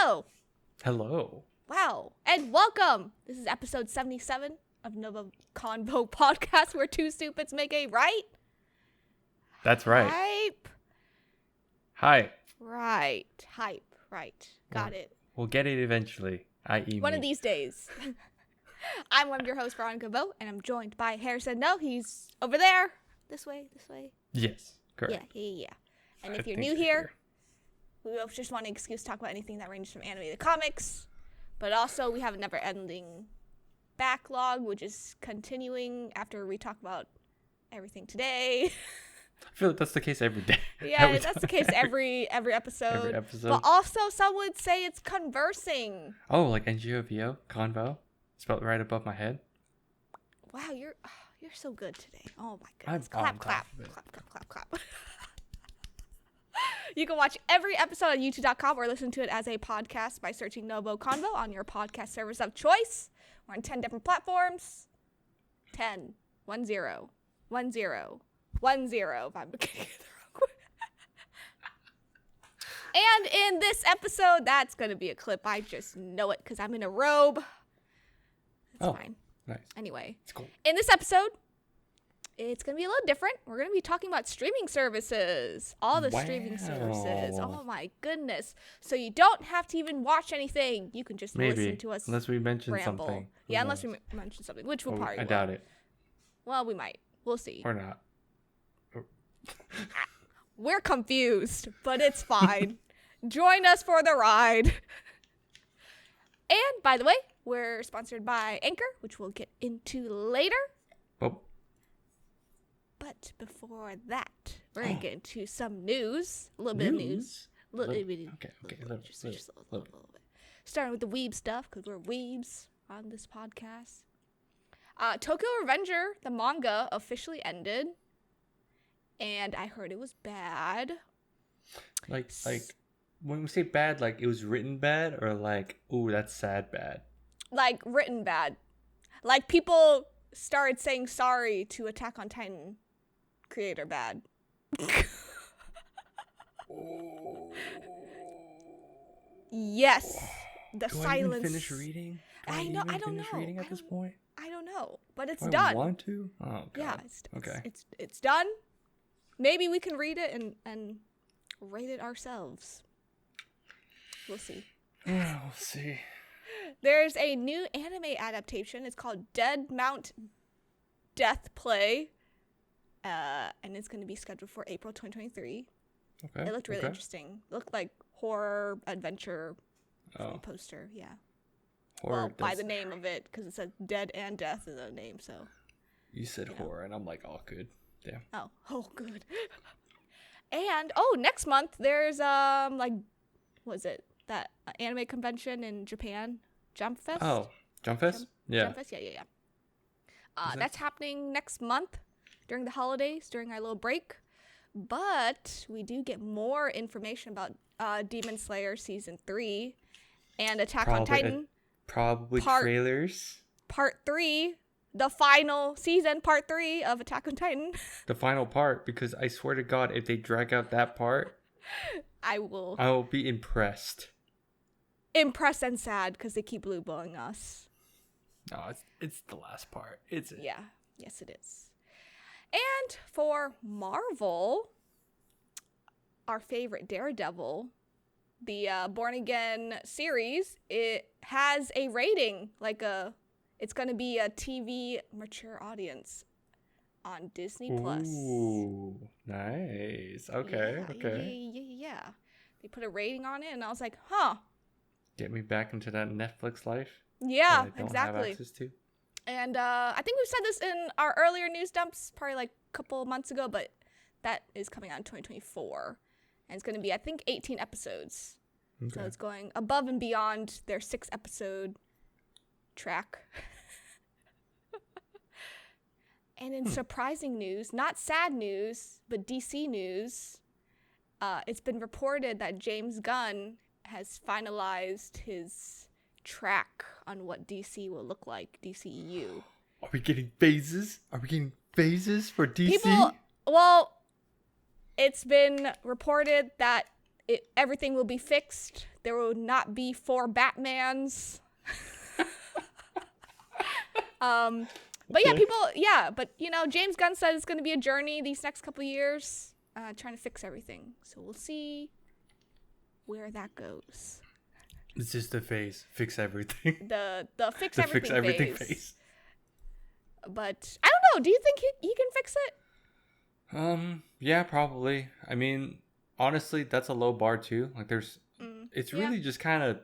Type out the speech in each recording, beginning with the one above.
Hello. Hello. Wow. And welcome. This is episode 77 of NgoVo Convo Podcast, where two stupids make a right. That's right. Hype. Hi. Right. Hype. Right. Got it. We'll get it eventually, i.e. One me. of these days. I'm one of your hosts, NgoVo, and I'm joined by Harrison. No, he's over there. This way. Yes, correct. Yeah. And if you're new here, we just want an excuse to talk about anything that ranges from anime to comics. But also, we have a never-ending backlog, which is continuing after we talk about everything today. I feel like that's the case every day. Yeah, that's the case every episode. Every episode. But also, some would say it's conversing. Oh, like NgoVo Convo? Spelled right above my head. Wow, you're so good today. Oh my goodness. I'm Clap. You can watch every episode on youtube.com or listen to it as a podcast by searching NgoVo Convo on your podcast service of choice. We're on 10 different platforms. 10. 1 0. 1 0. 1 0. If I'm getting it the wrong way. And in this episode, that's going to be a clip. I just know it because I'm in a robe. That's fine. Nice. Anyway. It's cool. In this episode, it's going to be a little different. We're going to be talking about streaming services. All the streaming services. Oh my goodness. So you don't have to even watch anything. You can just listen to us unless we mention ramble. something. Yeah, unless we mention something, which we'll probably I doubt it. Well, we might. We'll see. Or not. We're confused, but it's fine. Join us for the ride. And by the way, we're sponsored by Anchor, which we'll get into later. Oh. But before that, we're going to get into some news. A little bit of news. A little bit. Just a little bit. Starting with the weeb stuff, because we're weebs on this podcast. Tokyo Revenger, the manga, officially ended. And I heard it was bad. Like when we say bad, like it was written bad, or like, ooh, that's sad bad? Like written bad. Like people started saying sorry to Attack on Titan creator bad. Yes. The Do silence. I even finish reading? I don't know. Reading at this point? I don't know, but it's Do done. I want to? Oh god. Yeah, okay. It's done. Maybe we can read it and rate it ourselves. We'll see. Yeah, we'll see. There's a new anime adaptation. It's called Dead Mount Death Play. And it's going to be scheduled for April 2023. Okay. It looked really interesting. It looked like horror adventure poster. Yeah. Horror. Well, by the name of it, because it said Dead and Death in the name. So. You said horror, and I'm like, oh, good. Damn. Oh, good. And next month there's what is it? That anime convention in Japan, Jump Fest. Oh, Jump Fest? Yeah. Jump Fest, yeah. That's happening next month during the holidays, during our little break. But we do get more information about Demon Slayer Season 3 and Attack on Titan. Probably trailers. Part 3, the final season, Part 3 of Attack on Titan. The final part, because I swear to God, if they drag out that part, I will be impressed. Impressed and sad because they keep blue blowing us. No, it's the last part. It's it. Yeah. Yes, it is. And for Marvel, our favorite Daredevil, the Born Again series, it has a rating, it's going to be a TV mature audience on Disney Plus. Ooh, nice. Okay. Yeah. They put a rating on it, and I was like, huh. Get me back into that Netflix life. Yeah, that I don't exactly. have access to. And I think we've said this in our earlier news dumps, probably like a couple months ago, but that is coming out in 2024. And it's going to be, I think, 18 episodes. Okay. So it's going above and beyond their 6-episode track. And in surprising news, not sad news, but DC news, it's been reported that James Gunn has finalized his track on what DC will look like, DCEU. Are we getting phases? Are we getting phases for DC? It's been reported that everything will be fixed. There will not be 4 Batmans. But but James Gunn said it's going to be a journey these next couple years, trying to fix everything. So we'll see where that goes. It's just the phase. Fix everything. The fix everything phase. But I don't know. Do you think he can fix it? Yeah, probably. I mean, honestly, that's a low bar too. Like it's really just kind of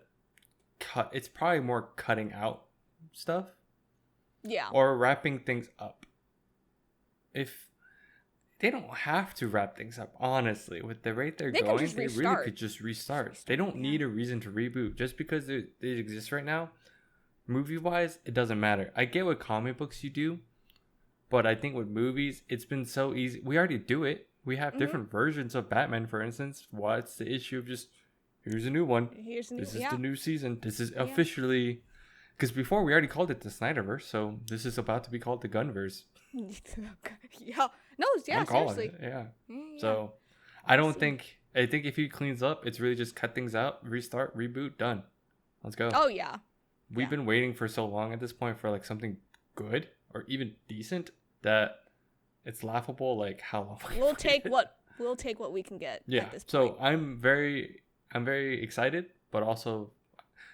it's probably more cutting out stuff. Yeah. Or wrapping things up. If they don't have to wrap things up, honestly, with the rate they're going, they really could just restart. They don't need a reason to reboot. Just because it exists right now, movie-wise, it doesn't matter. I get what comic books you do, but I think with movies, it's been so easy. We already do it. We have different versions of Batman, for instance. What's the issue of just, here's a new one. This is the new season. This is officially... Because before we already called it the Snyderverse, so this is about to be called the Gunverse. Seriously. Yeah. So I think if he cleans up, it's really just cut things out, restart, reboot, done. Let's go. Oh yeah. We've been waiting for so long at this point for like something good or even decent that it's laughable. Like how long we'll take what we can get. Yeah. At this point. So I'm very excited, but also.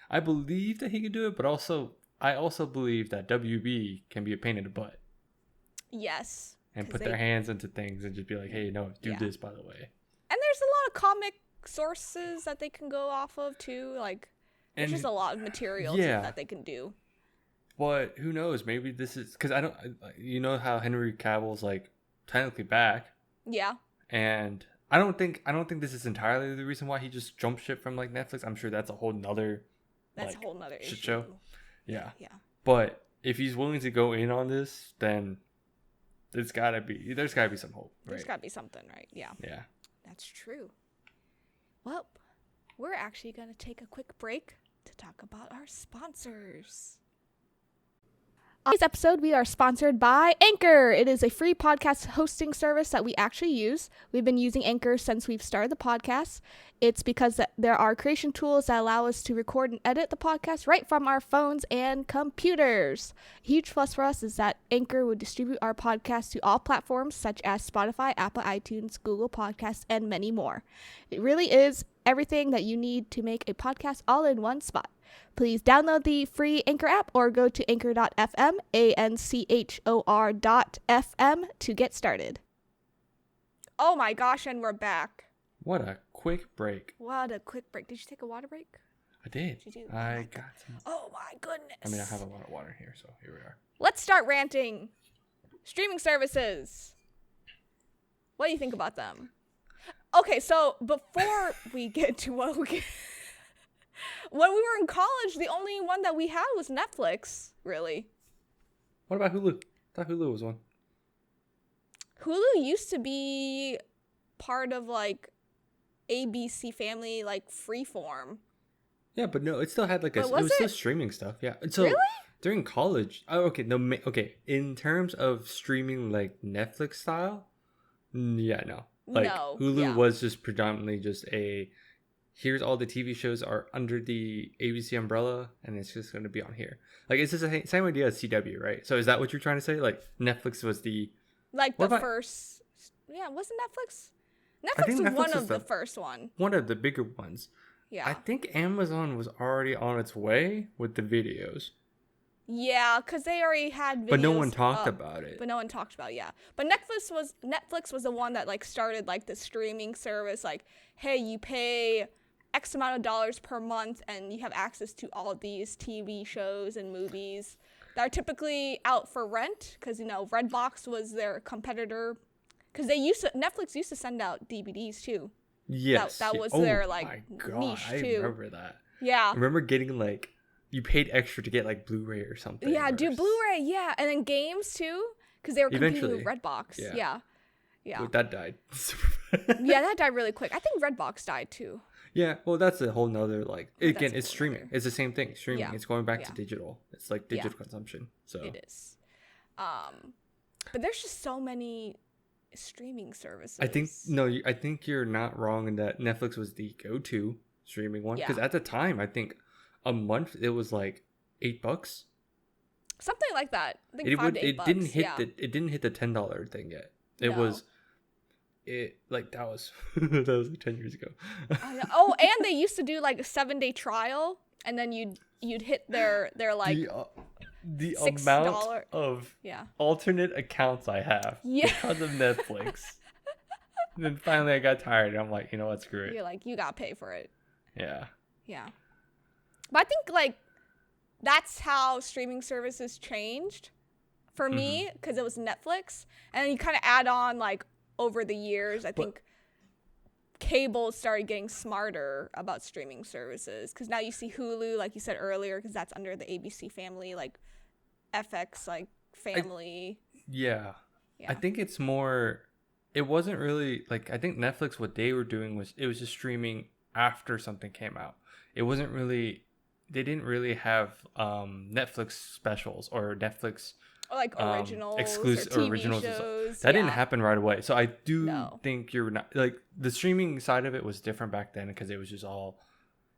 I believe that he can do it, but I also believe that WB can be a pain in the butt. Yes. And put their hands into things and just be like, hey, no, do this, by the way. And there's a lot of comic sources that they can go off of, too. Like, there's just a lot of materials that they can do. But who knows? Maybe this is... Because you know how Henry Cavill's, like, technically back. Yeah. And I don't think this is entirely the reason why he just jumped ship from, like, Netflix. I'm sure that's a whole nother... That's a whole nother issue. Show. Yeah. But if he's willing to go in on this, then there's gotta be some hope. Right? There's gotta be something, right? Yeah. Yeah. That's true. Well, we're actually gonna take a quick break to talk about our sponsors. On today's episode, we are sponsored by Anchor. It is a free podcast hosting service that we actually use. We've been using Anchor since we've started the podcast. It's because there are creation tools that allow us to record and edit the podcast right from our phones and computers. A huge plus for us is that Anchor would distribute our podcast to all platforms such as Spotify, Apple iTunes, Google Podcasts, and many more. It really is everything that you need to make a podcast all in one spot. Please download the free Anchor app or go to anchor.fm, anchor.fm to get started. Oh my gosh, and we're back. What a quick break. Did you take a water break? I did. Did you do? I got some. Oh my goodness. I mean, I have a lot of water here, so here we are. Let's start ranting. Streaming services. What do you think about them? Okay, so before we get to what we get... When we were in college, the only one that we had was Netflix, really. What about Hulu? I thought Hulu was one. Hulu used to be part of, like, ABC Family, like, Freeform. Yeah, but no, it still had, like, it was still streaming stuff, yeah. So, really? During college... Oh, okay, in terms of streaming, like, Netflix style, yeah, no. Like, no, Hulu was just predominantly just a... Here's all the TV shows are under the ABC umbrella, and it's just going to be on here. Like, it's just the same idea as CW, right? So is that what you're trying to say? Like, Netflix was the... Like, first... Yeah, wasn't Netflix? Netflix was one of the first one. One of the bigger ones. Yeah. I think Amazon was already on its way with the videos. Yeah, because they already had videos. But no one talked about it. But Netflix was the one that, like, started, like, the streaming service. Like, hey, you pay... X amount of dollars per month and you have access to all of these TV shows and movies that are typically out for rent because, you know, Redbox was their competitor because Netflix used to send out DVDs too. Yes. That was their, like, niche too. I remember that. Yeah. I remember getting, like, you paid extra to get, like, Blu-ray or something. Yeah, Blu-ray, yeah. And then games too because they were competing with Redbox. Yeah. But that died. Yeah, that died really quick. I think Redbox died too. Yeah, well, that's a whole nother, like, again, it's streaming. It's the same thing, streaming. Yeah. It's going back to digital. It's like digital consumption. So it is. But there's just so many streaming services. I think you're not wrong in that Netflix was the go-to streaming one. Because at the time, I think a month it was like $8. Something like that. I think it didn't hit the $10 thing yet. That was that was like 10 years ago. Oh, and they used to do like a 7-day trial, and then you'd hit their like the $6 amount of alternate accounts I have because of Netflix. And then finally I got tired and I'm like, you know what, screw it. You're like, you gotta pay for it. Yeah. But I think like that's how streaming services changed for me, because it was Netflix, and then you kind of add on like over the years, I think cable started getting smarter about streaming services, because now you see Hulu, like you said earlier, because that's under the ABC family, like FX like family. I think it's more, it wasn't really like, I think Netflix, what they were doing was it was just streaming after something came out. It wasn't really, they didn't really have Netflix specials or Netflix or like originals, exclusive or TV originals shows. That didn't happen right away. So I do think you're not, like, the streaming side of it was different back then, because it was just all,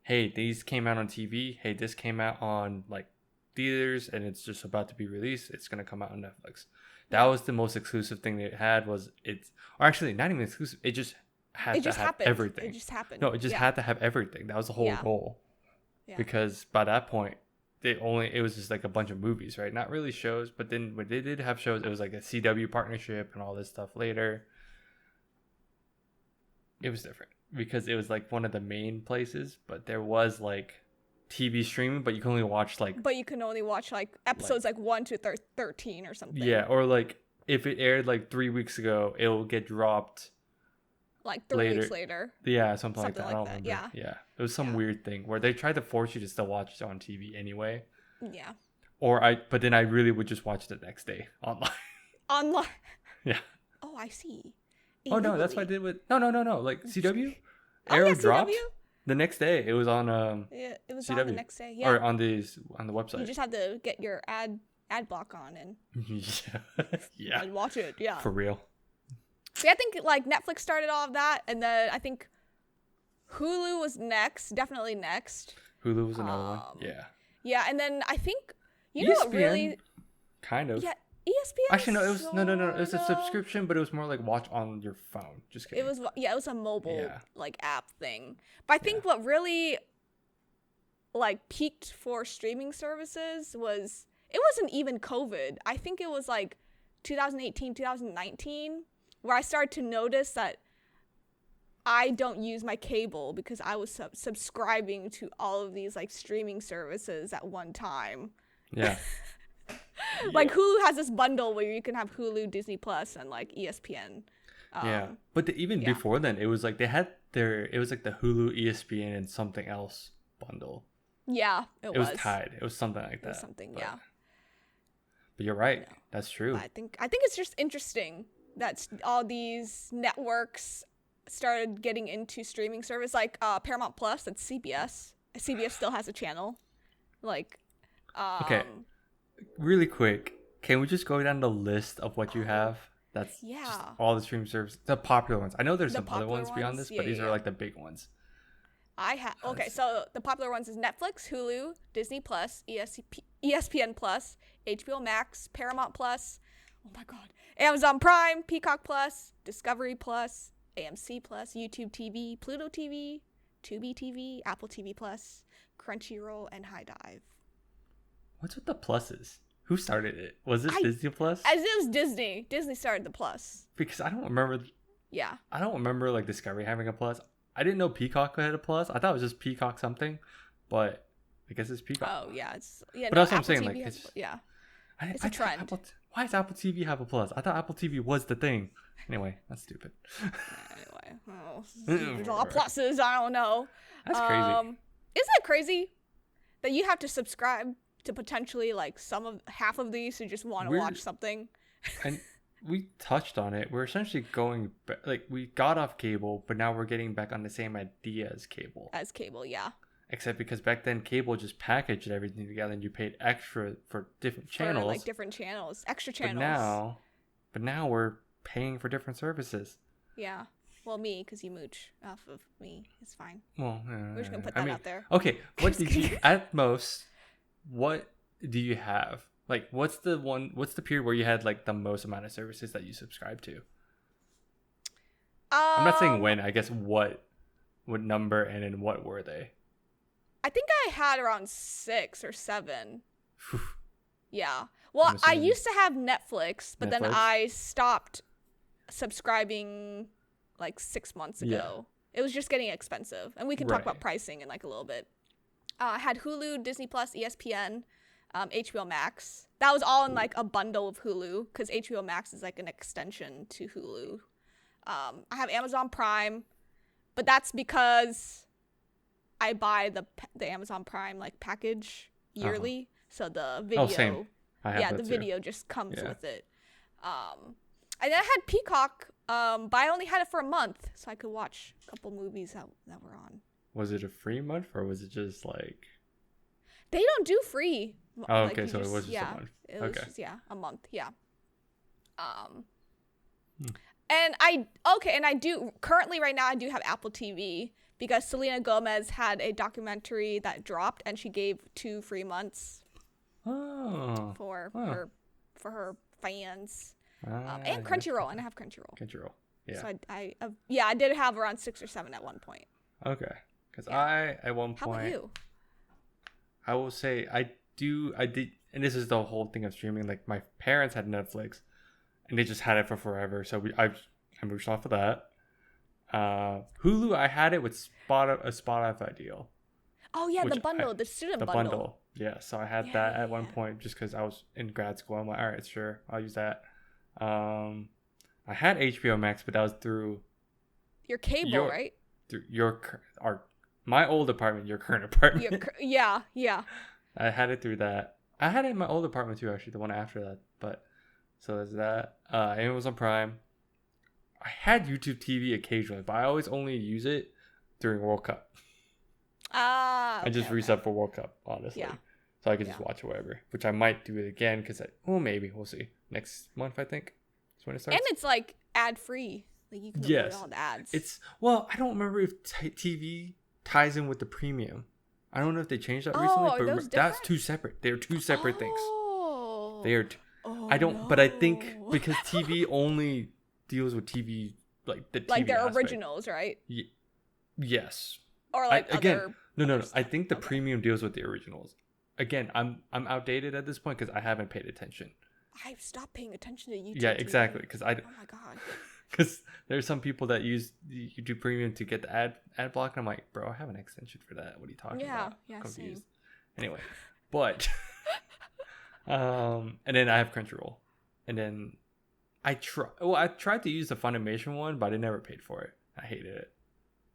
hey, these came out on TV. Hey, this came out on like theaters and it's just about to be released. It's going to come out on Netflix. That was the most exclusive thing they had, was it's, or actually not even exclusive. It just had to have everything. It just happened. No, it just had to have everything. That was the whole goal. Because by that point, it was just like a bunch of movies, right? Not really shows, but then when they did have shows, it was like a CW partnership and all this stuff later. It was different because it was like one of the main places, but there was like TV streaming, but you can only watch like episodes like 1 to 13 or something. Yeah, or like if it aired like 3 weeks ago, it will get dropped like 3 weeks later. Yeah, something like that. I don't remember. Yeah. It was some weird thing where they tried to force you to still watch it on TV anyway. Yeah. But then I really would just watch it the next day online. Yeah. Oh, I see. Oh no, that's what I did with No. Like CW dropped CW? The next day. It was on it was CW. on the next day. Yeah. Or on the website. You just had to get your ad block on and and watch it. Yeah. For real. See, I think like Netflix started all of that, and then I think Hulu was definitely next. Hulu was another one. Yeah. Yeah, and then I think ESPN, know what really kind of. Yeah, ESPN. Actually, no, it was no. It was a subscription, but it was more like watch on your phone. Just kidding. It was a mobile like app thing. But I think what really like peaked for streaming services was, it wasn't even COVID. I think it was like 2018, 2019. Where I started to notice that I don't use my cable because I was subscribing to all of these like streaming services at one time. Yeah. Like Hulu has this bundle where you can have Hulu, Disney Plus, and like ESPN. But even before then, it was like it was like the Hulu, ESPN, and something else bundle. Yeah, it was tied. It was something like that. It was something, But you're right. That's true. But I think it's just interesting that all these networks started getting into streaming service, like Paramount Plus. That's CBS. CBS still has a channel. Like, okay, really quick, can we just go down the list of what you have? That's just all the streaming services, the popular ones. I know there's some other ones beyond this, but these are like the big ones. So the popular ones is Netflix, Hulu, Disney Plus, ESPN Plus, HBO Max, Paramount Plus. Oh my God. Amazon Prime, Peacock Plus, Discovery Plus, AMC Plus, YouTube TV, Pluto TV, Tubi TV, Apple TV Plus, Crunchyroll, and High Dive. What's with the pluses? Who started it? Was this Disney Plus? As it was Disney. Disney started the plus. Because I don't remember. Yeah. I don't remember like Discovery having a plus. I didn't know Peacock had a plus. I thought it was just Peacock something, but I guess it's Peacock. Oh yeah, but that's what I'm saying. Like it's it's a trend. Why does Apple TV have a plus? I thought Apple TV was the thing. Anyway, that's stupid. There's a lot of pluses. I don't know. That's crazy. Isn't it crazy that you have to subscribe to potentially like half of these who just want to watch something? And we touched on it. We're essentially going like we got off cable, but now we're getting back on the same idea as cable. Yeah. Except because back then cable just packaged everything together and you paid extra for different channels. For like different channels, extra channels. But now we're paying for different services. Yeah. Well, me, because you mooch off of me. It's fine. Well, we're just gonna put that out there. Okay, what did you at most? What do you have? Like, what's the period where you had like the most amount of services that you subscribed to? I'm not saying when. I guess what number and then what were they? I think I had around 6 or 7. Yeah. Well, I used to have Netflix, but then I stopped subscribing like 6 months ago. Yeah. It was just getting expensive, and we can talk about pricing in like a little bit. I had Hulu, Disney Plus, ESPN, HBO Max. That was all in like a bundle of Hulu, because HBO Max is like an extension to Hulu. I have Amazon Prime, but that's because I buy the Amazon Prime like package yearly, so the video, same. The video just comes with it. And then I had Peacock, but I only had it for a month, so I could watch a couple movies that were on. Was it a free month, or was it just like? They don't do free. Oh, okay, so it was just a month. It was just, a month, yeah. And I do currently right now I do have Apple TV, because Selena Gomez had a documentary that dropped, and she gave 2 free months for her fans. And Crunchyroll, and I have Crunchyroll. Yeah. So I did have around 6 or 7 at one point. Okay, because I at one point. How about you? I will say I did, and this is the whole thing of streaming. Like, my parents had Netflix, and they just had it for forever. So I moved off of that. Hulu, I had it with a Spotify deal. Oh yeah, the bundle, the student bundle. Yeah, so I had that at one point just because I was in grad school. I'm like, all right, sure, I'll use that. I had HBO Max, but that was through your cable, right? Through my old apartment, your current apartment. Yeah. I had it through that. I had it in my old apartment too, actually, the one after that. But so there's that. Amazon Prime. I had YouTube TV occasionally, but I always only use it during World Cup. I just reset for World Cup, honestly. Yeah. So I could just watch it whatever, which I might do it again because maybe we'll see next month. I think is when it starts. And it's like ad free. Like you can avoid all the ads. I don't remember if TV ties in with the premium. I don't know if they changed that recently, but that's two separate. They're two separate things. They are. But I think because TV only deals with TV, like the TV like their aspect. Originals, right? Yes. Or like no. I think the premium deals with the originals. Again, I'm outdated at this point because I haven't paid attention. I've stopped paying attention to YouTube. Yeah, exactly. Because oh my god. Because there's some people that use YouTube Premium to get the ad block, and I'm like, bro, I have an extension for that. What are you talking about? Yeah, confused. Same. Anyway, but and then I have Crunchyroll, and then I tried to use the Funimation one, but I never paid for it. I hated it,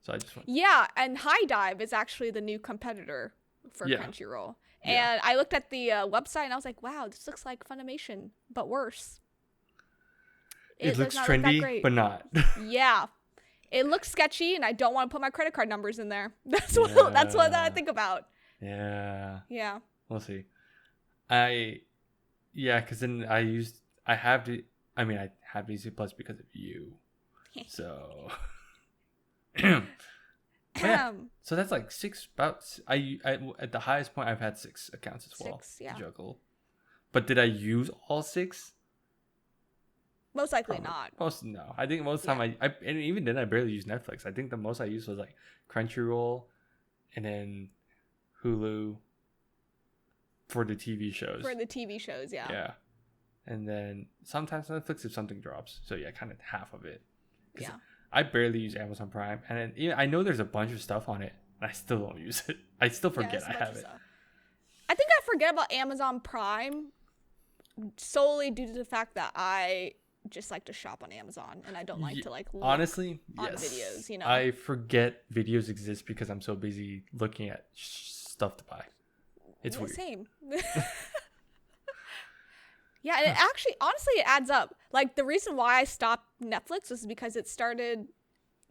so I just went. Yeah, and High Dive is actually the new competitor for Crunchyroll, and I looked at the website and I was like, wow, this looks like Funimation, but worse. It looks trendy, but not. Yeah. It looks sketchy, and I don't want to put my credit card numbers in there. That's what I think about. Yeah. Yeah. We'll see. Because then I have Disney Plus because of you. So. So that's like 6. I at the highest point I've had 6 accounts as well. 6, yeah. To juggle. But did I use all 6? Most likely not. No. I think most time and even then I barely use Netflix. I think the most I used was like Crunchyroll and then Hulu for the TV shows. Yeah. Yeah. And then sometimes Netflix if something drops. So yeah, kind of half of it. Yeah. I barely use Amazon Prime, and then I know there's a bunch of stuff on it, and I still don't use it. I still forget I have it. I think I forget about Amazon Prime solely due to the fact that I just like to shop on Amazon, and I don't like to look honestly on videos. I forget videos exist because I'm so busy looking at stuff to buy. It's weird. Same. Yeah, and honestly, it adds up. Like, the reason why I stopped Netflix was because it started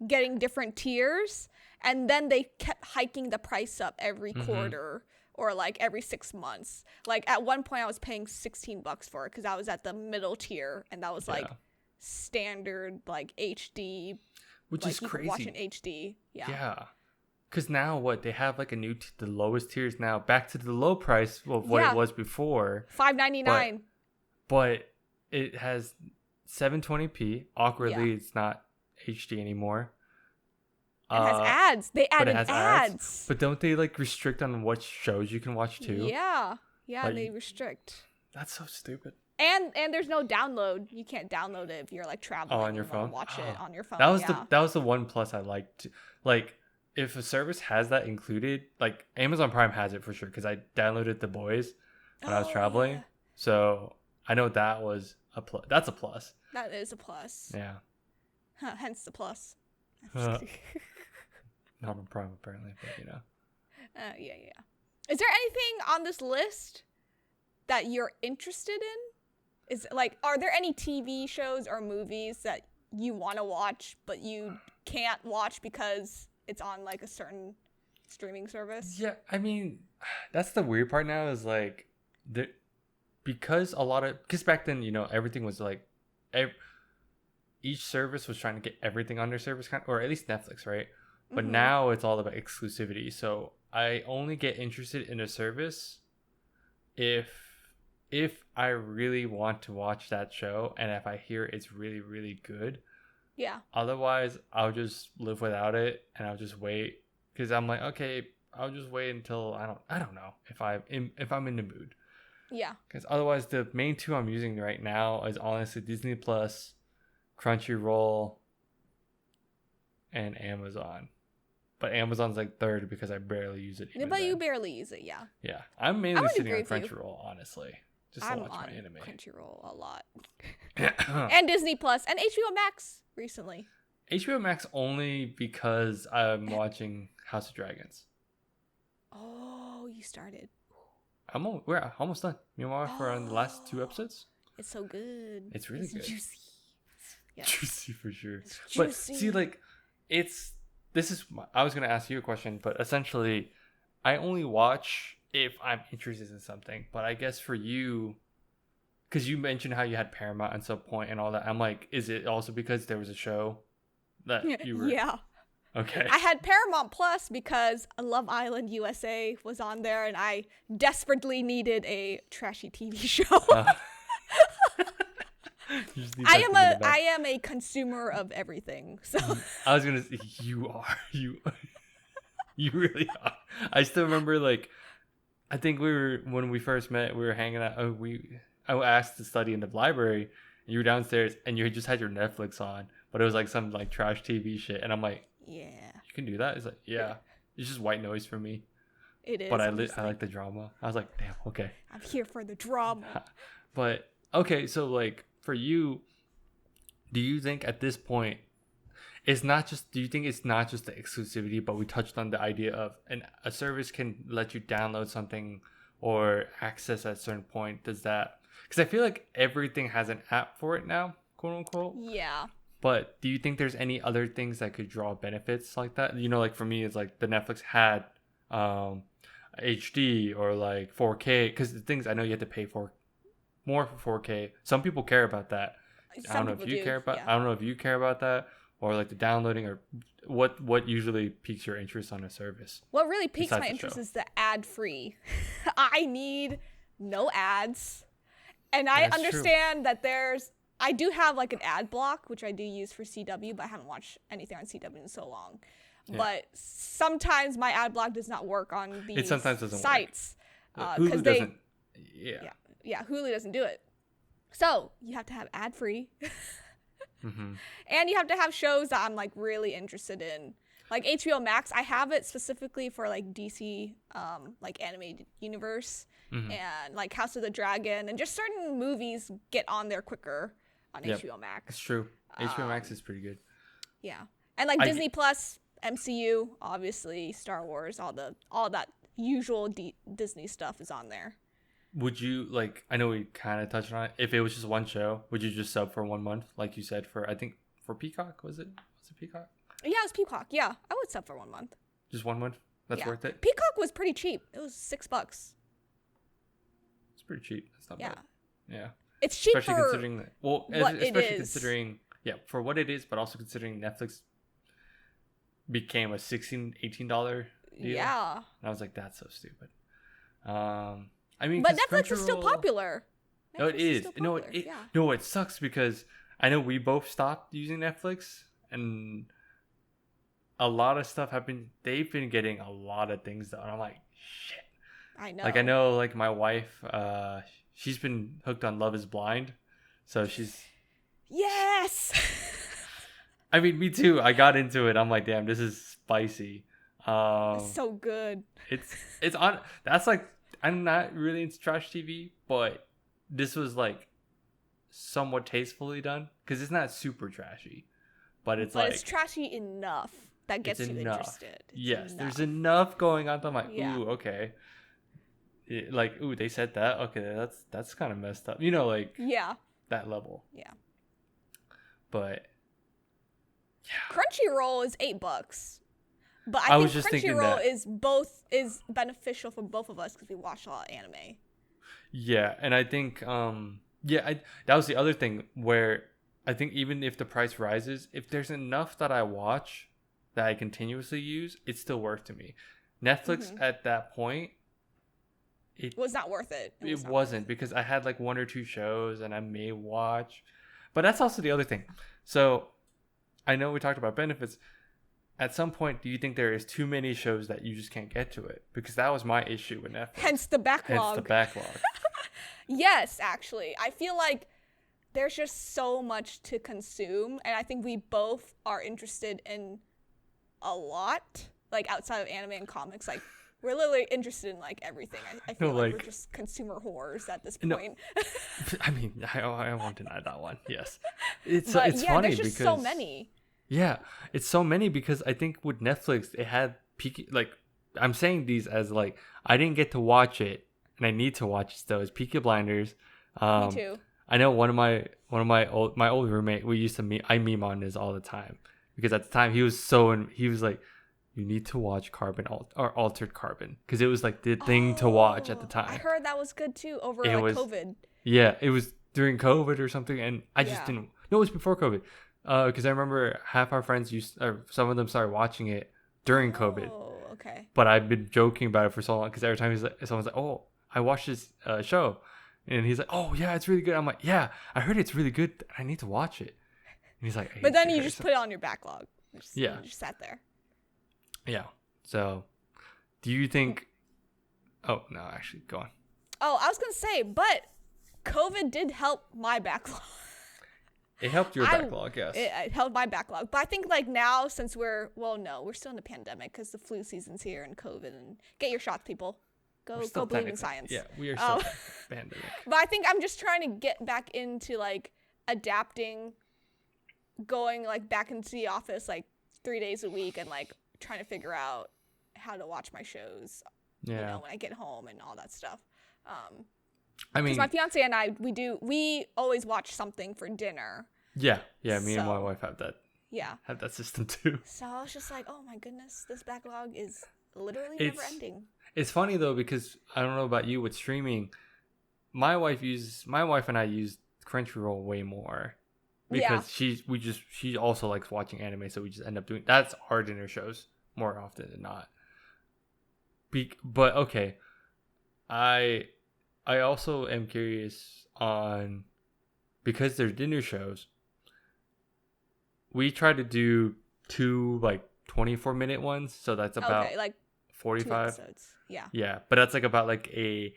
getting different tiers, and then they kept hiking the price up every quarter or, like, every 6 months. Like, at one point, I was paying $16 for it because I was at the middle tier, and that was, like, standard, like, HD which is crazy. Watch in HD. Yeah. Because now they have like the lowest tiers now, back to the low price of what it was before. $5.99. But it has 720p. Awkwardly, it's not HD anymore. It has ads. They added ads. But don't they like restrict on what shows you can watch too? Yeah, they restrict. That's so stupid. And there's no download. You can't download it if you're like traveling. On your phone. Watch it on your phone. That was the one plus I liked. Like, if a service has that included, like Amazon Prime has it for sure because I downloaded The Boys when I was traveling. Yeah. So I know that was a plus. That's a plus. That is a plus. Yeah. Hence the plus. Not on Prime apparently, but you know. Yeah. Is there anything on this list that you're interested in? Are there any TV shows or movies that you want to watch but you can't watch because it's on like a certain streaming service? Yeah, I mean, that's the weird part now is like because back then, you know, everything was like each service was trying to get everything on their service, or at least Netflix, right? But now it's all about exclusivity. So I only get interested in a service if I really want to watch that show and if I hear it's really, really good. Yeah. Otherwise, I'll just live without it and I'll just wait because I'm like, okay, I'll just wait until I don't know if I'm in the mood. Yeah. Because otherwise, the main two I'm using right now is honestly Disney Plus, Crunchyroll, and Amazon. But Amazon's like third because I barely use it. But you barely use it, yeah. Yeah, I'm mainly sitting on Crunchyroll, honestly. Just to watch my anime. Crunchyroll a lot. And Disney Plus and HBO Max recently. HBO Max only because I'm watching House of Dragons. Oh, you started. We're almost done. Me and my wife are on the last 2 episodes. It's so good. It's really good. Juicy. Yeah. Juicy for sure. It's juicy. But see, like, I was going to ask you a question, but essentially, I only watch if I'm interested in something. But I guess for you, because you mentioned how you had Paramount at some point and all that, I'm like, is it also because there was a show that you were... Yeah. Okay. I had Paramount Plus because Love Island USA was on there and I desperately needed a trashy TV show. I am a consumer of everything. So I was gonna say you really are. I still remember, like, I think when we first met, we were hanging out. I asked to study in the library, and you were downstairs, and you just had your Netflix on, but it was like some like trash TV shit, and I'm like, yeah, you can do that. It's like, yeah, it's just white noise for me. It is. But I like the drama. I was like, damn, okay. I'm here for the drama. But okay, so like for you, do you think at this point do you think it's not just the exclusivity, but we touched on the idea of a service can let you download something or access at a certain point? Does that, because I feel like everything has an app for it now, quote unquote. Yeah. But do you think there's any other things that could draw benefits like that? You know, like for me, it's like the Netflix had HD or like 4K, because the things I know you have to pay for more for 4K. Some people care about that. I don't know if you care about that, or like the downloading, or what usually piques your interest on a service. What really piques my interest is the ad free. I need no ads, and I understand that I do have like an ad block, which I do use for CW, but I haven't watched anything on CW in so long. Yeah. But sometimes my ad block does not work on these sites. Hulu doesn't. Yeah, Hulu doesn't do it. So you have to have ad free. Mm-hmm. And you have to have shows that I'm like really interested in. Like HBO Max, I have it specifically for like DC, like animated universe, and like House of the Dragon, and just certain movies get on there quicker on HBO Max. It's true. HBO Max is pretty good. Yeah, and like Disney Plus, MCU, obviously Star Wars, all that usual Disney stuff is on there. Would you, like, I know we kind of touched on it, if it was just one show, would you just sub for 1 month, like you said, for Peacock? Was it Peacock? Yeah, it was Peacock. Yeah, I would sub for 1 month. Just 1 month? That's worth it? Peacock was pretty cheap. It was $6. It's pretty cheap. That's not bad. Yeah. It's cheap especially for considering what it is. Considering, for what it is, but also considering Netflix became a $16-18 deal. Yeah. And I was like, that's so stupid. I mean, but Netflix is still popular. No, it is. No, it sucks because I know we both stopped using Netflix, and a lot of stuff they've been getting a lot of things done. I'm like, shit. I know. Like, I know, like, my wife, she's been hooked on Love is Blind, so she's... Yes! I mean, me too. I got into it. I'm like, damn, this is spicy. It's so good. It's on... That's, like... I'm not really into trash TV, but this was, like, somewhat tastefully done, because it's not super trashy, but it's trashy enough that gets you interested. Yes, there's enough going on. I'm like, ooh, okay. Ooh, they said that. Okay, that's kind of messed up. You know, like, that level. Yeah. But yeah, Crunchyroll is $8. But I think Crunchyroll is beneficial for both of us because we watch a lot of anime. Yeah, and I think that was the other thing where I think even if the price rises, if there's enough that I watch that I continuously use, it's still worth to me. Netflix at that point, it was not worth it. It wasn't because I had like 1 or 2 shows and I may watch, but that's also the other thing. So I know we talked about benefits. At some point, do you think there is too many shows that you just can't get to it? Because that was my issue with Netflix. Hence the backlog. Yes, actually. I feel like there's just so much to consume. And I think we both are interested in a lot. Like, outside of anime and comics. Like, we're literally interested in, like, everything. I feel like we're just consumer whores at this point. No, I mean, I won't deny that one. Yes. It's funny there's just so many. Yeah, it's so many because I think with Netflix, it had Peaky, like, I'm saying these as, like, I didn't get to watch it, and I need to watch it still. It's Peaky Blinders. Me too. I know one of my old roommate, I meme on this all the time. Because at the time, he was like, you need to watch Altered Carbon. Because it was, like, the thing to watch at the time. I heard that was good, too, over COVID. Yeah, it was during COVID or something, and I just didn't... No, it was before COVID. Because I remember half our friends some of them started watching it during COVID. Oh, okay. But I've been joking about it for so long because every time someone's like, "Oh, I watched this show," and he's like, "Oh yeah, it's really good." I'm like, "Yeah, I heard it's really good. I need to watch it." And he's like, "But then you just put it on your backlog." You just sat there. Yeah. So, do you think? Oh no, actually, go on. Oh, I was gonna say, but COVID did help my backlog. It helped your backlog, yes. It helped my backlog. But I think, like, now, since we're still in the pandemic because the flu season's here and COVID, and get your shots, people. Go believe in science. Yeah, we are still pandemic. But I think I'm just trying to get back into, like, adapting, going, like, back into the office, like, 3 days a week and, like, trying to figure out how to watch my shows, you know, when I get home and all that stuff. I mean, because my fiance and I, we always watch something for dinner. Yeah, me and my wife have that. Yeah, have that system too. So I was just like, oh my goodness, this backlog is literally never ending. It's funny though because I don't know about you with streaming. My wife and I use Crunchyroll way more because she also likes watching anime, so we just end up doing that's our dinner shows more often than not. But okay, I also am curious on, because they're dinner shows, we try to do 2 like 24-minute ones, so that's about like 45 episodes. Yeah, but that's like about like a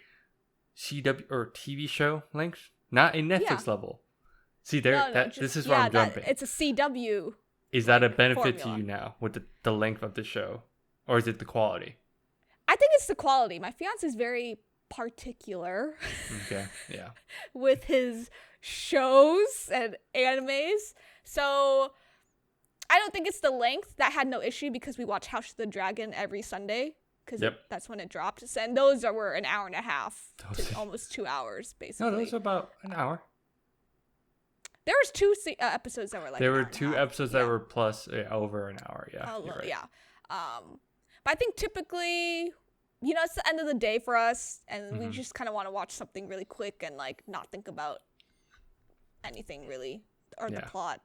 CW or TV show length, not a Netflix level. See there, this is where I'm jumping. It's a CW. Is that a benefit to you now with the length of the show, or is it the quality? I think it's the quality. My fiance is very particular with his shows and animes, so I don't think it's the length. That had no issue because we watch House of the Dragon every Sunday because that's when it drops, and those were an hour and a half to almost 2 hours basically. No, those are about an hour. There was 2 episodes that were like there were 2 episodes that were plus over an hour. But I think typically, you know, it's the end of the day for us, and we just kind of want to watch something really quick and, like, not think about anything really, or the plot.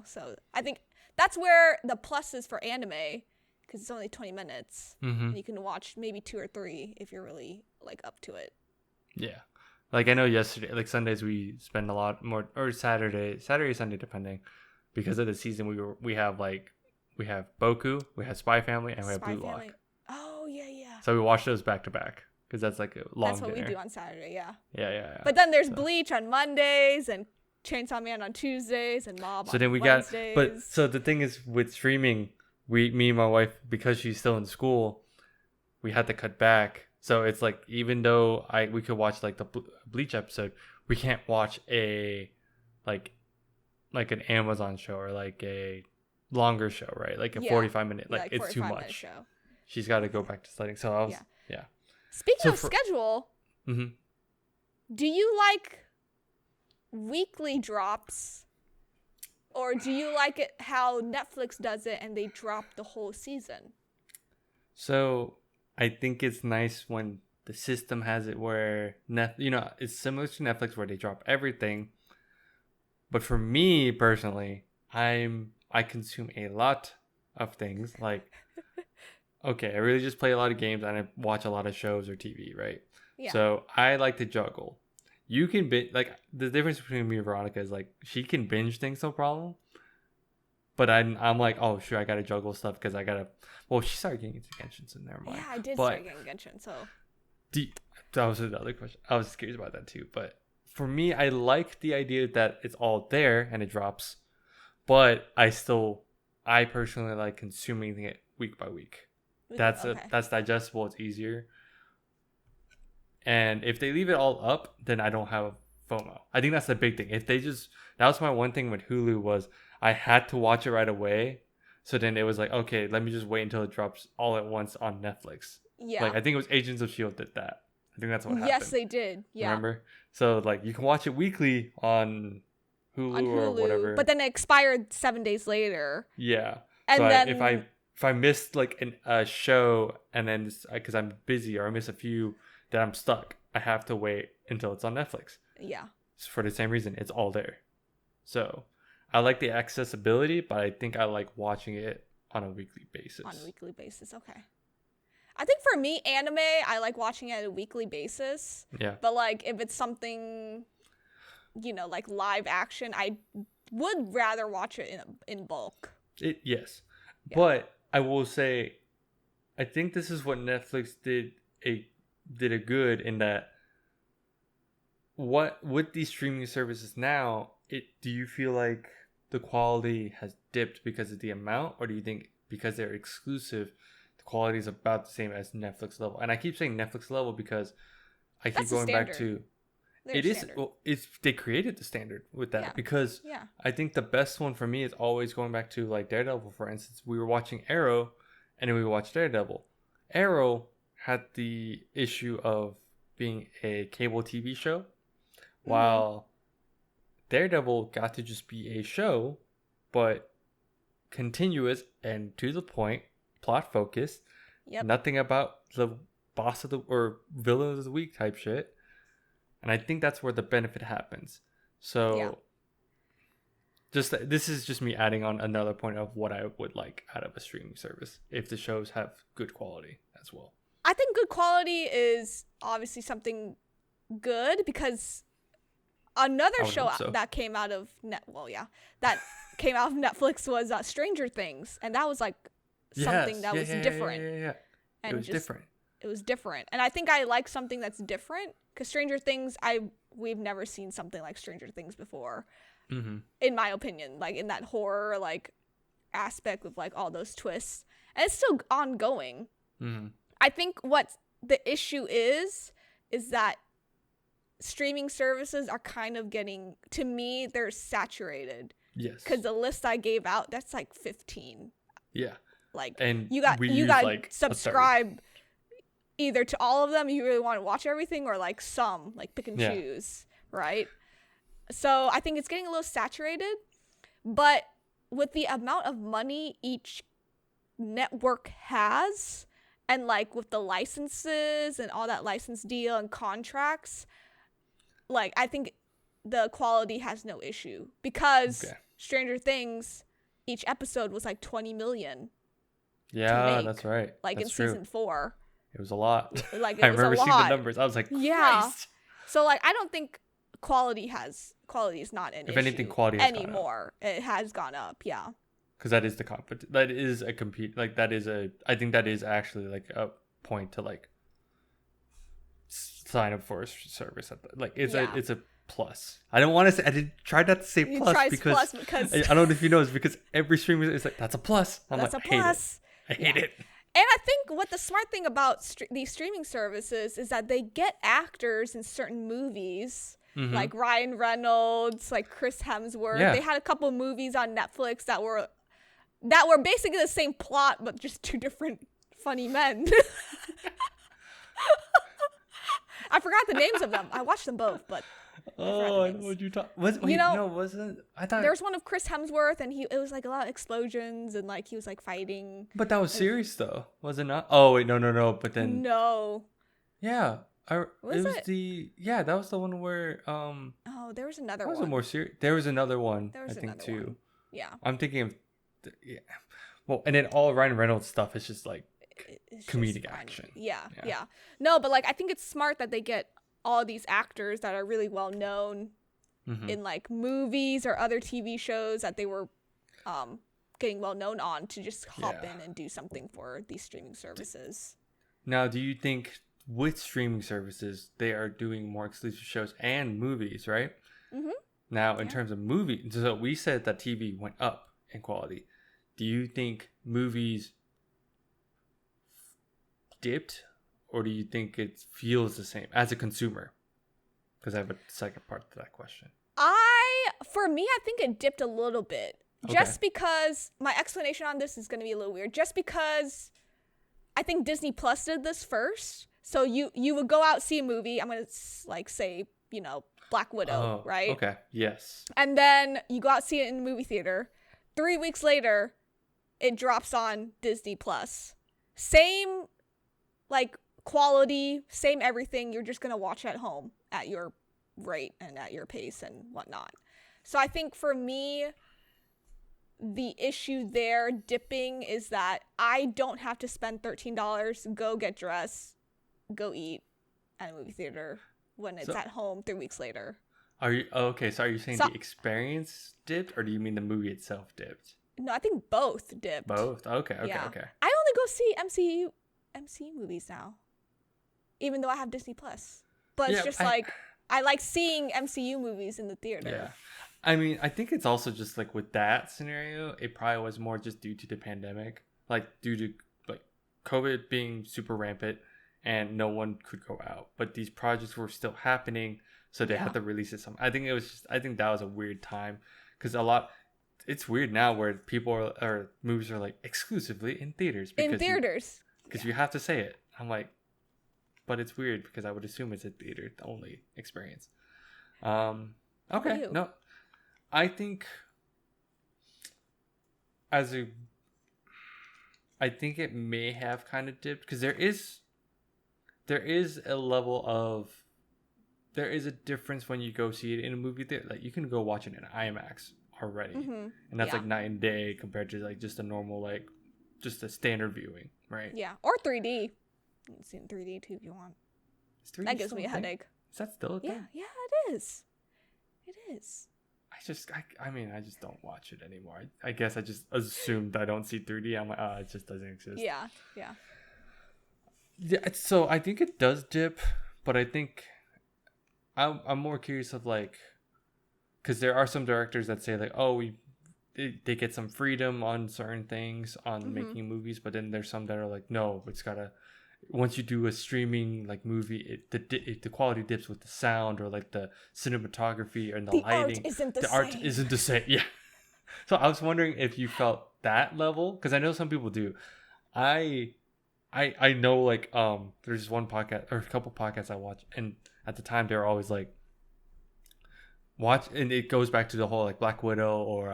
So I think that's where the plus is for anime, because it's only 20 minutes. And you can watch maybe 2 or 3 if you're really like up to it. Yeah. Like I know yesterday, like Sundays we spend a lot more, or Sunday depending, because of the season we have Boku, we have Spy Family, and we have Blue Lock. Oh yeah. So we watch those back to back because that's like a long. That's what dinner. we do on Saturday, yeah. Yeah. But then there's Bleach on Mondays and Chainsaw Man on Tuesdays and Mob on Wednesdays. So the thing is with streaming, me and my wife, because she's still in school, we had to cut back. So it's like, even though we could watch like the Bleach episode, we can't watch a like an Amazon show or like a longer show, right? Like a 45-minute, like it's too much. Show. She's got to go back to studying. So I was, yeah. Speaking of schedule, do you like weekly drops, or do you like it how Netflix does it and they drop the whole season? So I think it's nice when the system has it where it's similar to Netflix where they drop everything. But for me personally, I consume a lot of things. Like, okay, I really just play a lot of games and I watch a lot of shows or TV, right? Yeah. So I like to juggle. You can like the difference between me and Veronica is like she can binge things, no problem. But I'm like, oh sure, I gotta juggle stuff because I gotta. Well, she started getting into Genshin, so never mind. Yeah, I did start getting Genshin. So that was another question. I was curious about that too. But for me, I like the idea that it's all there and it drops. But I personally like consuming it week by week. That's digestible. It's easier. And if they leave it all up, then I don't have FOMO. I think that's the big thing. That was my one thing with Hulu was I had to watch it right away. So then it was like, okay, let me just wait until it drops all at once on Netflix. Yeah. Like I think it was Agents of S.H.I.E.L.D. did that. I think that's what happened. Yes, they did. Yeah. Remember? So like you can watch it weekly on Hulu or whatever. But then it expired 7 days later. Yeah. And so then if I missed like a show and then because I'm busy or I miss a few, then I'm stuck. I have to wait until it's on Netflix. Yeah. So for the same reason, it's all there. So I like the accessibility, but I think I like watching it on a weekly basis. Okay. I think for me, anime, I like watching it on a weekly basis. Yeah. But like if it's something, like live action, I would rather watch it in bulk. Yes. Yeah. But I will say, I think this is what Netflix did a good in that. What with these streaming services now, do you feel like the quality has dipped because of the amount, or do you think because they're exclusive, the quality is about the same as Netflix level? And I keep saying Netflix level because I keep going back to they created the standard with that because I think the best one for me is always going back to like Daredevil, for instance. We were watching Arrow and then we watched Daredevil. Arrow had the issue of being a cable TV show, while Daredevil got to just be a show, but continuous and to the point, plot focused. Yep. Nothing about the boss of the or villain of the week type shit. And I think that's where the benefit happens. So this is just me adding on another point of what I would like out of a streaming service if the shows have good quality as well. I think good quality is obviously something good because another show that came out of came out of Netflix was Stranger Things, and that was like something that was different. Yeah. And it was different. It was different, and I think I like something that's different because Stranger Things, we've never seen something like Stranger Things before, in my opinion. Like in that horror like aspect with like all those twists, and it's still ongoing. I think what the issue is that streaming services are kind of getting, to me, they're saturated. Yes. Because the list I gave out, that's like 15. Yeah. Like, and you got like subscribe either to all of them, you really want to watch everything, or like some, like pick and choose, right? So I think it's getting a little saturated, but with the amount of money each network has, and like with the licenses and all that license deal and contracts, like I think the quality has no issue because Stranger Things, each episode was like 20 million. Yeah, that's right. Like that's in true. season 4. It was a lot. Like I remember seeing the numbers. I was like, yeah. Christ. So like I don't think quality is not an issue. If anything, quality has anymore. It has gone up. Yeah. Because that is that is a compete. Like that is I think that is actually like a point to like sign up for a service. Like it's a plus. I don't want to say. I did try not to say plus because I don't know if you know. It's because every streamer is like that's a plus. That's a plus. I hate it. And I think what the smart thing about these streaming services is that they get actors in certain movies, like Ryan Reynolds, like Chris Hemsworth. Yeah. They had a couple movies on Netflix that were basically the same plot, but just two different funny men. I forgot the names of them. I watched them both, but I know what you talk. Wasn't I thought there was one of Chris Hemsworth, and it was like a lot of explosions, and like he was like fighting. But that was serious though, was it not? Oh wait, no. But then yeah, that was the one where there was another one. That was a more serious. There was another one. I think too. One. Yeah. I'm thinking of well, and then all Ryan Reynolds stuff is just like comedic action. Yeah. No, but like I think it's smart that they get all these actors that are really well known in like movies or other TV shows that they were getting well known on to just hop in and do something for these streaming services. Now, do you think with streaming services they are doing more exclusive shows and movies, right? Now, in terms of movies, so we said that TV went up in quality. Do you think movies dipped? Or do you think it feels the same as a consumer? Because I have a second part to that question. For me, I think it dipped a little bit. Okay. Just because, my explanation on this is going to be a little weird. Just because I think Disney Plus did this first. So you would go out, see a movie. I'm going to like say, Black Widow, right? Okay, yes. And then you go out, see it in the movie theater. 3 weeks later, it drops on Disney Plus. Same, like, quality, same everything. You're just gonna watch at home at your rate and at your pace and whatnot. So I think for me, the issue there dipping is that I don't have to spend $13, go get dressed, go eat at a movie theater when it's at home 3 weeks later. Are you okay? So are you saying the experience dipped, or do you mean the movie itself dipped? No, I think both dipped. Both. Okay. I only go see MCU movies now, even though I have Disney Plus. But it's just I like seeing MCU movies in the theater. Yeah. I mean, I think it's also just like with that scenario, it probably was more just due to the pandemic, like due to like COVID being super rampant and no one could go out. But these projects were still happening, so they had to release it I think that was a weird time because it's weird now where people or movies are like exclusively in theaters. Because you have to say it. I'm like, but it's weird because I would assume it's a theater only experience. Okay, no, I think I think it may have kind of dipped because there is a level of, there is a difference when you go see it in a movie theater. Like you can go watch it in IMAX already, and that's like night and day compared to like just a normal like just a standard viewing, right? Yeah, or 3D. You can see it in 3D too if you want. That gives me a headache. Is that still a thing? Yeah, it is. It is. I mean, I just don't watch it anymore. I guess I just assumed I don't see 3D. I'm like, it just doesn't exist. Yeah. Yeah, so I think it does dip, but I think I'm more curious of like, because there are some directors that say like, they get some freedom on certain things on making movies, but then there's some that are like, no, it's gotta, once you do a streaming like movie, the quality dips with the sound or like the cinematography and the lighting. Art isn't the same. Yeah. So I was wondering if you felt that level, because I know some people do. I know like there's one podcast or a couple podcasts I watch, and at the time they were always like and it goes back to the whole like Black Widow or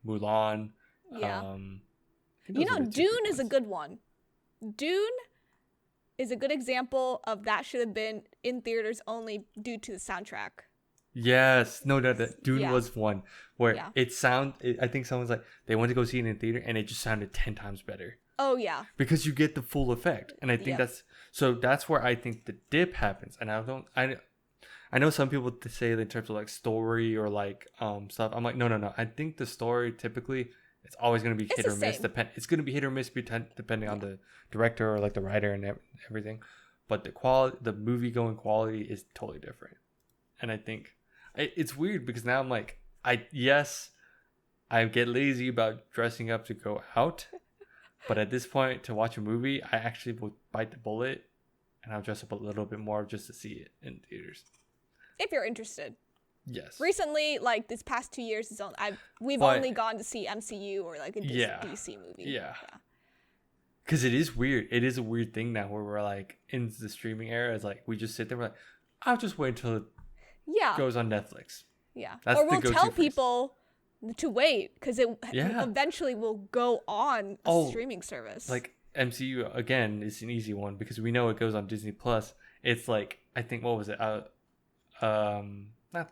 Mulan. Yeah. Dune is a good one. Dune is a good example of that should have been in theaters only due to the soundtrack. Yes. No. Dune was one where Yeah. I think someone's like, they went to go see it in theater and it just sounded 10 times better. Oh, yeah. Because you get the full effect. And I think that's where I think the dip happens. And I know some people say in terms of like story or like stuff. I'm like, no. I think the story typically it's always going to be hit or miss. It's going to be hit or miss depending on the director or like the writer and everything. But the movie going quality is totally different. And I think it's weird because now I'm like, I get lazy about dressing up to go out. But at this point, to watch a movie, I actually will bite the bullet and I'll dress up a little bit more just to see it in theaters. If you're interested. Yes. Recently, like this past 2 years, we've only gone to see MCU or like a DC movie. Yeah. Because it is weird. It is a weird thing now where we're like in the streaming era. It's like we just sit there. We're like, I'll just wait until it goes on Netflix. Yeah. Or we'll tell people to wait because it eventually will go on a streaming service. Like MCU again is an easy one because we know it goes on Disney Plus. It's like I think what was it? Not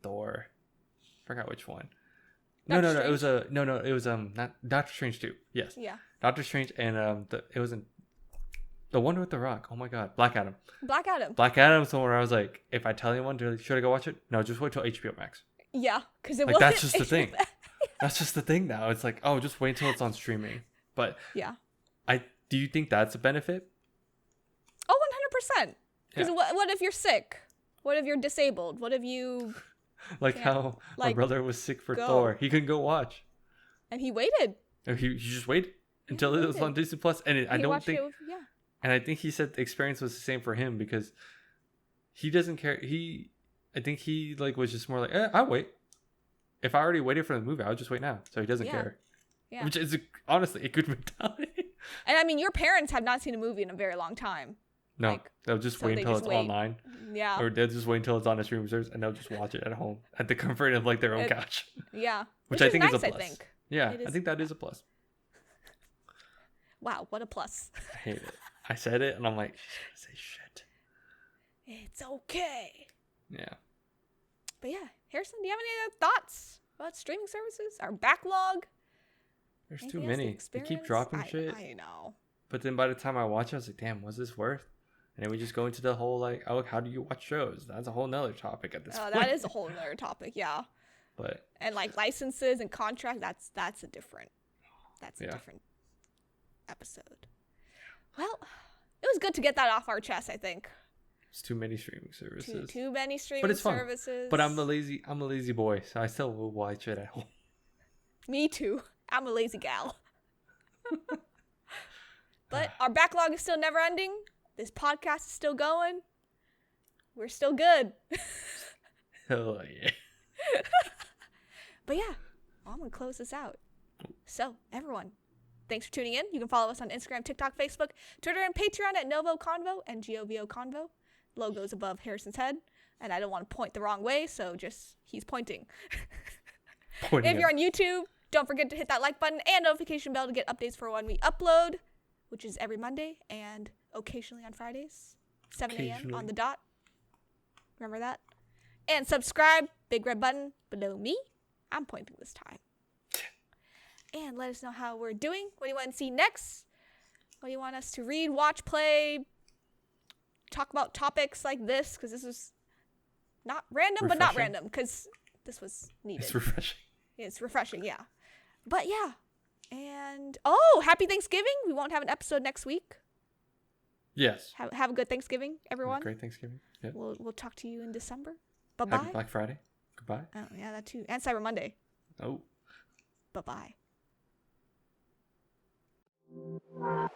Thor. Forgot which one. No. It was not Doctor Strange 2. Yes. Yeah. Doctor Strange and it wasn't the one with the Rock. Oh my God, Black Adam. Black Adam's the one where I was like, if I tell anyone, should I go watch it? No, just wait till HBO Max. Yeah, because it like that's just the thing. That's just the thing now. It's like, oh, just wait until it's on streaming. But yeah, do you think that's a benefit? Oh, 100%. Because what if you're sick? What if you're disabled? What if you like how my brother was sick for Thor? He couldn't go watch, and he waited. He just waited until it was on Disney Plus, and I don't think. And I think he said the experience was the same for him because he doesn't care. I think he like was just more like, I'll wait. If I already waited for the movie, I'll just wait now. So he doesn't care. Yeah. Which is honestly a good mentality. And I mean, your parents have not seen a movie in a very long time. No, they'll just wait until it's online. Yeah. Or they'll just wait until it's on a streaming service and they'll just watch it at home at the comfort of like their own couch. Yeah. Which I think is a plus. I think that is a plus. Wow, what a plus. I hate it. I said it and I'm like, say shit. It's okay. Yeah. But yeah, Harrison, do you have any other thoughts about streaming services? Our backlog? There's too many. They keep dropping shit. I know. But then by the time I watch it, I was like, damn, was this worth? And then we just go into the whole like, oh, how do you watch shows? That's a whole nother topic at this point. That is a whole nother topic, yeah. And like licenses and contracts, that's a different different episode. Well, it was good to get that off our chest, I think. It's too many streaming services. Too many streaming services. But I'm a lazy boy, so I still will watch it at home. Me too. I'm a lazy gal. But our backlog is still never ending. This podcast is still going. We're still good. Hell yeah. But yeah, I'm going to close this out. So, everyone, thanks for tuning in. You can follow us on Instagram, TikTok, Facebook, Twitter, and Patreon at NgoVo Convo and NgoVo Convo. Logo's above Harrison's head. And I don't want to point the wrong way, so he's pointing. If you're on YouTube, don't forget to hit that like button and notification bell to get updates for when we upload, which is every Monday and occasionally on Fridays, 7 a.m. on the dot. Remember that? And subscribe, big red button below me. I'm pointing this time. And let us know how we're doing. What do you want to see next? What do you want us to read, watch, play, talk about topics like this? Because this was not random, but not random because this was needed. It's refreshing. It's refreshing, yeah. But yeah. And, happy Thanksgiving. We won't have an episode next week. Yes. Have a good Thanksgiving, everyone. Great Thanksgiving. Yep. We'll talk to you in December. Bye-bye. Happy Black Friday. Goodbye. Oh, yeah, that too. And Cyber Monday. Oh. Bye-bye. Wow.